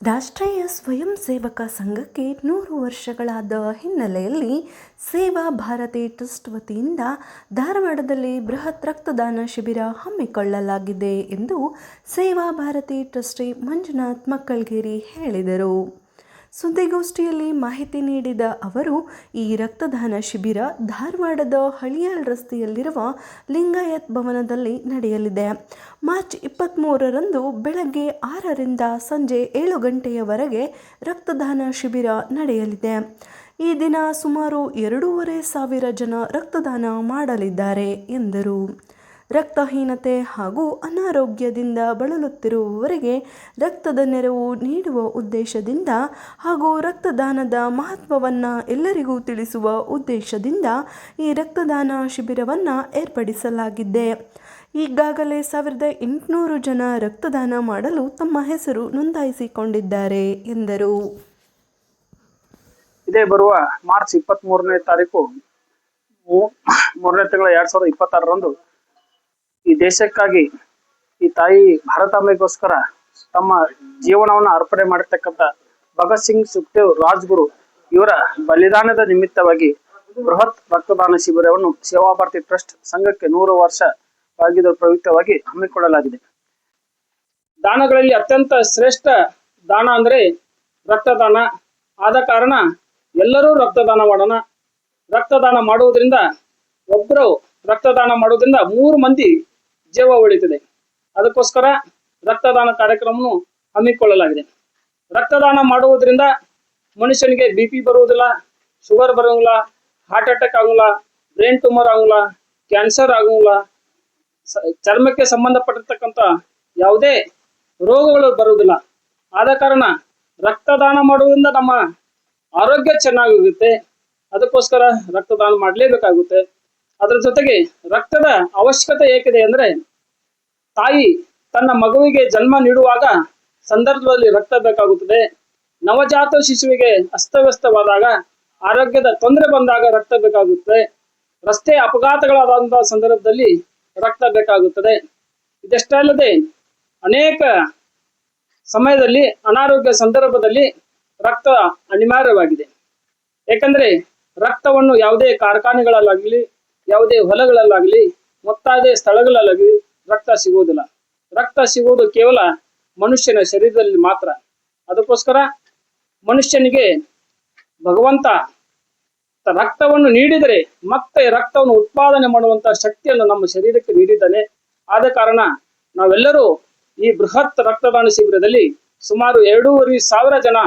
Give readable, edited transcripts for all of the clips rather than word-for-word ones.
ರಾಷ್ಟ್ರೀಯ ಸ್ವಯಂ ಸೇವಕ ಸಂಘಕ್ಕೆ 100 ವರ್ಷಗಳಾದ ಹಿನ್ನೆಲೆಯಲ್ಲಿ ಸೇವಾ ಭಾರತಿ ಟ್ರಸ್ಟ್ ವತಿಯಿಂದ ಧಾರವಾಡದಲ್ಲಿ ಬೃಹತ್ ರಕ್ತದಾನ ಶಿಬಿರ ಹಮ್ಮಿಕೊಳ್ಳಲಾಗಿದೆ ಎಂದು ಸೇವಾ ಭಾರತಿ ಟ್ರಸ್ಟಿ ಮಂಜುನಾಥ್ ಮಕ್ಕಳಗೇರಿ ಹೇಳಿದರು. ಸುದ್ದಿಗೋಷ್ಠಿಯಲ್ಲಿ ಮಾಹಿತಿ ನೀಡಿದ ಅವರು, ಈ ರಕ್ತದಾನ ಶಿಬಿರ ಧಾರವಾಡದ ಹಳಿಯಾಳ್ ರಸ್ತೆಯಲ್ಲಿರುವ ಲಿಂಗಾಯತ್ ಭವನದಲ್ಲಿ ನಡೆಯಲಿದೆ. ಮಾರ್ಚ್ 23ರಂದು ಬೆಳಗ್ಗೆ 6ರಿಂದ ಸಂಜೆ 7 ಗಂಟೆಯವರೆಗೆ ರಕ್ತದಾನ ಶಿಬಿರ ನಡೆಯಲಿದೆ. ಈ ದಿನ ಸುಮಾರು 2,500 ಜನ ರಕ್ತದಾನ ಮಾಡಲಿದ್ದಾರೆ ಎಂದರು. ರಕ್ತಹೀನತೆ ಹಾಗೂ ಅನಾರೋಗ್ಯದಿಂದ ಬಳಲುತ್ತಿರುವವರಿಗೆ ರಕ್ತದ ನೆರವು ನೀಡುವ ಉದ್ದೇಶದಿಂದ ಹಾಗೂ ರಕ್ತದಾನದ ಮಹತ್ವವನ್ನು ಎಲ್ಲರಿಗೂ ತಿಳಿಸುವ ಉದ್ದೇಶದಿಂದ ಈ ರಕ್ತದಾನ ಶಿಬಿರವನ್ನು ಏರ್ಪಡಿಸಲಾಗಿದೆ. ಈಗಾಗಲೇ 1,800 ಜನ ರಕ್ತದಾನ ಮಾಡಲು ತಮ್ಮ ಹೆಸರು ನೋಂದಾಯಿಸಿಕೊಂಡಿದ್ದಾರೆ ಎಂದರು. ಇದೇ ಬರುವ ಮಾರ್ಚ್ 23ನೇ ತಾರೀಕು 3ನೇ ತಿಂಗಳ 2026ರಂದು ಈ ದೇಶಕ್ಕಾಗಿ ಈ ತಾಯಿ ಭಾರತಾಂಬೆಗೋಸ್ಕರ ತಮ್ಮ ಜೀವನವನ್ನು ಅರ್ಪಣೆ ಮಾಡಿರ್ತಕ್ಕಂಥ ಭಗತ್ ಸಿಂಗ್ ಸುಖದೇವ್ ರಾಜ್ಗುರು ಇವರ ಬಲಿದಾನದ ನಿಮಿತ್ತವಾಗಿ ಬೃಹತ್ ರಕ್ತದಾನ ಶಿಬಿರವನ್ನು ಸೇವಾ ಭಾರತಿ ಟ್ರಸ್ಟ್ ಸಂಘಕ್ಕೆ 100 ವರ್ಷವಾಗಿದ್ದ ಪ್ರಯುಕ್ತವಾಗಿ ಹಮ್ಮಿಕೊಳ್ಳಲಾಗಿದೆ. ದಾನಗಳಲ್ಲಿ ಅತ್ಯಂತ ಶ್ರೇಷ್ಠ ದಾನ ಅಂದ್ರೆ ರಕ್ತದಾನ. ಆದ ಕಾರಣ ಎಲ್ಲರೂ ರಕ್ತದಾನ ಮಾಡೋಣ. ರಕ್ತದಾನ ಮಾಡುವುದರಿಂದ ಒಬ್ಬರು ರಕ್ತದಾನ ಮಾಡುವುದರಿಂದ 3 ಮಂದಿ ಜೀವ ಉಳಿತದೆ. ಅದಕ್ಕೋಸ್ಕರ ರಕ್ತದಾನ ಕಾರ್ಯಕ್ರಮವನ್ನು ಹಮ್ಮಿಕೊಳ್ಳಲಾಗಿದೆ. ರಕ್ತದಾನ ಮಾಡುವುದರಿಂದ ಮನುಷ್ಯನಿಗೆ BP ಬರುವುದಿಲ್ಲ, ಶುಗರ್ ಬರೋಂಗಿಲ್ಲ, ಹಾರ್ಟ್ ಅಟ್ಯಾಕ್ ಆಗೋಲ್ಲ, ಬ್ರೈನ್ ಟ್ಯೂಮರ್ ಆಗೋಲ್ಲ, ಕ್ಯಾನ್ಸರ್ ಆಗೋಲ್ಲ, ಚರ್ಮಕ್ಕೆ ಸಂಬಂಧಪಟ್ಟಿರ್ತಕ್ಕಂಥ ಯಾವುದೇ ರೋಗಗಳು ಬರುವುದಿಲ್ಲ. ಆದ ಕಾರಣ ರಕ್ತದಾನ ಮಾಡುವುದರಿಂದ ನಮ್ಮ ಆರೋಗ್ಯ ಚೆನ್ನಾಗಿರುತ್ತೆ. ಅದಕ್ಕೋಸ್ಕರ ರಕ್ತದಾನ ಮಾಡಲೇಬೇಕಾಗುತ್ತೆ. ಅದರ ಜೊತೆಗೆ ರಕ್ತದ ಅವಶ್ಯಕತೆ ಏಕಿದೆ ಅಂದ್ರೆ, ತಾಯಿ ತನ್ನ ಮಗುವಿಗೆ ಜನ್ಮ ನೀಡುವಾಗ ಸಂದರ್ಭದಲ್ಲಿ ರಕ್ತ ಬೇಕಾಗುತ್ತದೆ. ನವಜಾತ ಶಿಶುವಿಗೆ ಅಸ್ತವ್ಯಸ್ತವಾದಾಗ, ಆರೋಗ್ಯದ ತೊಂದರೆ ಬಂದಾಗ ರಕ್ತ ಬೇಕಾಗುತ್ತದೆ. ರಸ್ತೆ ಅಪಘಾತಗಳಾದಂತಹ ಸಂದರ್ಭದಲ್ಲಿ ರಕ್ತ ಬೇಕಾಗುತ್ತದೆ. ಇದಷ್ಟೇ ಅಲ್ಲದೆ ಅನೇಕ ಸಮಯದಲ್ಲಿ ಅನಾರೋಗ್ಯ ಸಂದರ್ಭದಲ್ಲಿ ರಕ್ತ ಅನಿವಾರ್ಯವಾಗಿದೆ. ಯಾಕಂದ್ರೆ ರಕ್ತವನ್ನು ಯಾವುದೇ ಕಾರ್ಖಾನೆಗಳಲ್ಲಾಗಲಿ, ಯಾವುದೇ ಹೊಲಗಳಲ್ಲಾಗಲಿ, ಮೊತ್ತಾದ ಸ್ಥಳಗಳಲ್ಲಾಗಲಿ ರಕ್ತ ಸಿಗುವುದಿಲ್ಲ. ರಕ್ತ ಸಿಗುವುದು ಕೇವಲ ಮನುಷ್ಯನ ಶರೀರದಲ್ಲಿ ಮಾತ್ರ. ಅದಕ್ಕೋಸ್ಕರ ಮನುಷ್ಯನಿಗೆ ಭಗವಂತ ರಕ್ತವನ್ನು ನೀಡಿದರೆ ಮತ್ತೆ ರಕ್ತವನ್ನು ಉತ್ಪಾದನೆ ಮಾಡುವಂತಹ ಶಕ್ತಿಯನ್ನು ನಮ್ಮ ಶರೀರಕ್ಕೆ ನೀಡಿದ್ದಾನೆ. ಆದ ಕಾರಣ ನಾವೆಲ್ಲರೂ ಈ ಬೃಹತ್ ರಕ್ತದಾನ ಶಿಬಿರದಲ್ಲಿ ಸುಮಾರು 2,500 ಜನ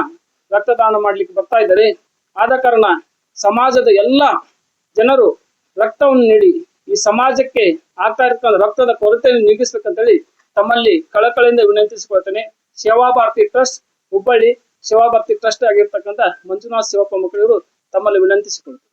ರಕ್ತದಾನ ಮಾಡ್ಲಿಕ್ಕೆ ಬರ್ತಾ ಇದ್ದಾರೆ. ಆದ ಕಾರಣ ಸಮಾಜದ ಎಲ್ಲ ಜನರು ರಕ್ತವನ್ನು ನೀಡಿ ಈ ಸಮಾಜಕ್ಕೆ ಆಗ್ತಾ ಇರ್ತಕ್ಕಂಥ ರಕ್ತದ ಕೊರತೆಯನ್ನು ನೀಗಿಸ್ಬೇಕಂತೇಳಿ ತಮ್ಮಲ್ಲಿ ಕಳಕಳಿಯಿಂದ ವಿನಂತಿಸಿಕೊಳ್ತೇನೆ. ಸೇವಾ ಭಾರತಿ ಟ್ರಸ್ಟ್ ಹುಬ್ಬಳ್ಳಿ ಸೇವಾ ಭಾರತಿ ಟ್ರಸ್ಟ್ ಆಗಿರ್ತಕ್ಕಂಥ ಮಂಜುನಾಥ್ ಶಿವಪ್ಪ ಮಕ್ಕಳಿವರು ತಮ್ಮಲ್ಲಿ ವಿನಂತಿಸಿಕೊಳ್ತಾರೆ.